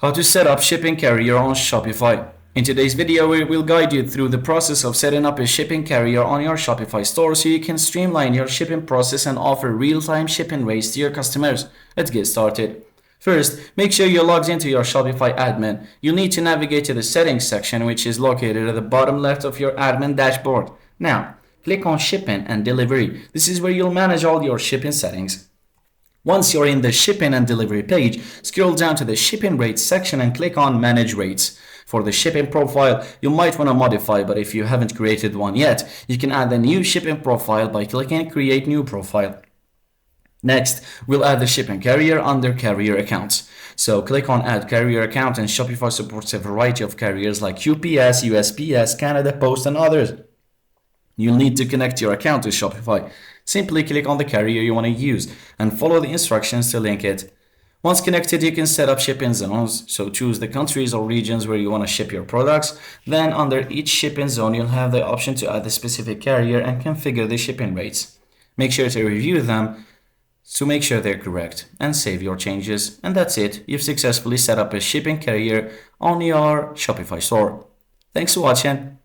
How to set up shipping carrier on Shopify. In today's video, we will guide you through the process of setting up a shipping carrier on your Shopify store so you can streamline your shipping process and offer real-time shipping rates to your customers. Let's get started. First, make sure you're logged into your Shopify admin. You'll need to navigate to the settings section, which is located at the bottom left of your admin dashboard. Now, click on shipping and delivery. This is where you'll manage all your shipping settings. Once you're in the shipping and delivery page, scroll down to the shipping rates section and click on manage rates. For the shipping profile, you might want to modify, but if you haven't created one yet, you can add a new shipping profile by clicking create new profile. Next, we'll add the shipping carrier under carrier accounts. So click on add carrier account, and Shopify supports a variety of carriers like UPS, USPS, Canada Post, and others. You'll need to connect your account to Shopify. Simply click on the carrier you want to use and follow the instructions to link it. Once connected, you can set up shipping zones. So choose the countries or regions where you want to ship your products. Then under each shipping zone, you'll have the option to add the specific carrier and configure the shipping rates. Make sure to review them to make sure they're correct and save your changes. And that's it. You've successfully set up a shipping carrier on your Shopify store. Thanks for watching.